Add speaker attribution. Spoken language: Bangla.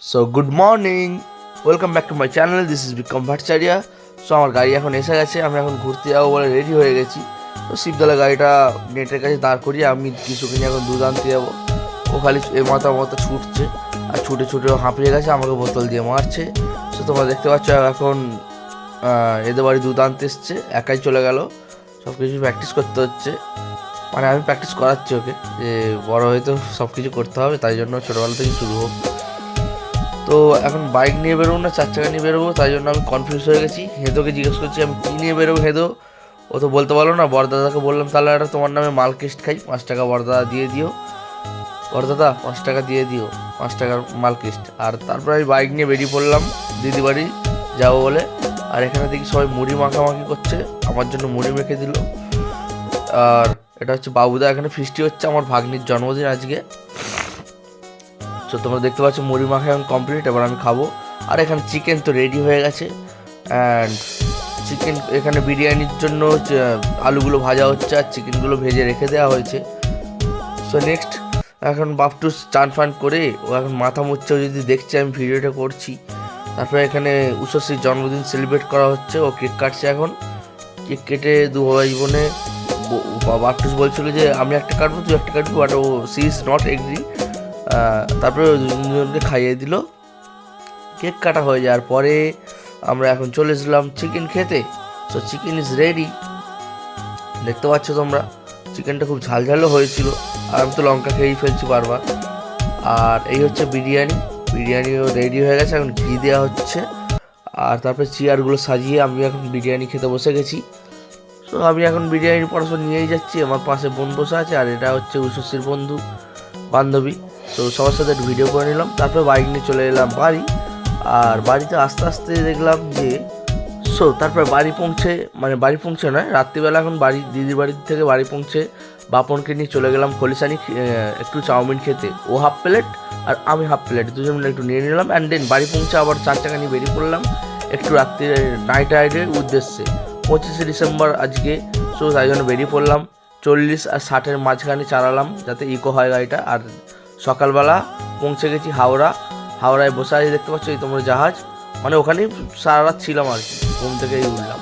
Speaker 1: So good morning, welcome back to my channel. This is Vikram Bhattacharya. So আমার গাড়ি এখন এসে গেছে, আমি এখন ঘুরতে যাবো বলে রেডি হয়ে গেছি। তো শিবতলা গাড়িটা নেটের কাছে দাঁড় করিয়ে আমি কিছুক্ষণ এখন দুধ আনতে যাবো। ও খালি এ মাথা ছুটছে, আর ছুটে ছুটেও হাঁপিয়ে গেছে, আমাকে বোতল দিয়ে মারছে। সো তোমরা দেখতে পাচ্ছ এখন এদের বাড়ি দুধ আনতে এসছে, একাই চলে গেল। সব কিছু প্র্যাকটিস করতে হচ্ছে, মানে আমি প্র্যাকটিস করাচ্ছি ওকে যে বড় হয়ে তো সব কিছু করতে হবে, তাই জন্য ছোটোবেলা থেকে শুরু হোক। তো এখন বাইক নিয়ে বেরোবো না 4 চাকা নিয়ে বেরোবো, তাই জন্য আমি কনফিউজ হয়ে গেছি। হেদোকে জিজ্ঞেস করছি আমি কী নিয়ে বেরোবো। হেদো ও তো বলতে পারলো না। বরদাদাকে বললাম তাহলে একটা তোমার নামে মালকিস্ট খাই, 5 টাকা বরদাদা দিয়ে দিও। বরদাদা 5 টাকা দিয়ে দিও, 5 টাকার মালকিস্ট। আর তারপরে আমি বাইক নিয়ে বেরিয়ে পড়লাম দিদি বাড়ি যাবো বলে। আর এখানে দেখি সবাই মুড়ি মাখামাখি করছে, আমার জন্য মুড়ি মেখে দিল। আর এটা হচ্ছে বাবুদা, এখানে ফিস্টি হচ্ছে, আমার ভাগ্নির জন্মদিন আজকে। তো তোমরা দেখতে পাচ্ছ মুড়ি মাখা এখন কমপ্লিট, এবার আমি খাবো। আর এখানে চিকেন তো রেডি হয়ে গেছে, অ্যান্ড চিকেন এখানে বিরিয়ানির জন্য আলুগুলো ভাজা হচ্ছে আর চিকেনগুলো ভেজে রেখে দেওয়া হয়েছে। সো নেক্সট এখন বাপটু চান ফান করে ও এখন মাথা মুচ্ছে, যদি দেখছে আমি ভিডিওটা করছি। তারপরে এখানে উষশ্রীর জন্মদিন সেলিব্রেট করা হচ্ছে, ও কেক কাটছে এখন। কেক কেটে দু ভাই বোনে বাপটুস বলছিল যে আমি একটা কাটবো তুই একটা কাটবো, বাট ও সি ইজ নট এগ্রি। তারপরে দুজনকে খাইয়ে দিল। কেক কাটা হয়ে যাওয়ার পরে আমরা এখন চলে এসলাম চিকেন খেতে। সো চিকেন ইজ রেডি, দেখতে পাচ্ছ তোমরা। চিকেনটা খুব ঝালঝালও হয়েছিল, আর আমি তো লঙ্কা খেয়েই ফেলছি বারবার। আর এই হচ্ছে বিরিয়ানিও রেডি হয়ে গেছে, এখন ঘি দেওয়া হচ্ছে। আর তারপরে চেয়ারগুলো সাজিয়ে আমি এখন বিরিয়ানি খেতে বসে গেছি। সো আমি এখন বিরিয়ানির পরস্পর নিয়েই যাচ্ছি, আমার পাশে বোন বসে আছে, আর এটা হচ্ছে উষশ্রীর বান্ধবী। তো সবার সাথে একটু ভিডিও করে নিলাম, তারপরে বাইক নিয়ে চলে এলাম বাড়ি। আর বাড়িতে আস্তে আস্তে দেখলাম যে তারপরে বাড়ি পৌঁছে নয়, রাত্রিবেলা এখন দিদির বাড়ি থেকে বাড়ি পৌঁছে বাপনকে নিয়ে চলে গেলাম খলিশানি একটু চাউমিন খেতে। ও হাফ প্লেট আর আমি হাফ প্লেট, দুজন মিলে একটু নিয়ে নিলাম। অ্যান্ড দেন বাড়ি পৌঁছে আবার 4 চাকা নিয়ে বেরিয়ে পড়লাম একটু রাত্রে নাইট রাইডের উদ্দেশ্যে। 25শে ডিসেম্বর আজকে, সো তাই জন্য বেরিয়ে পড়লাম। 40 আর 60-এর মাঝখানে চালালাম যাতে ইকো হয় গাড়িটা। আর সকালবেলা পৌঁছে গেছি হাওড়ায় বসে আছি, দেখতে পাচ্ছ এই তোমরা জাহাজ, মানে ওখানেই সারা রাত ছিলাম আর কি, ঘুম থেকেই উঠলাম।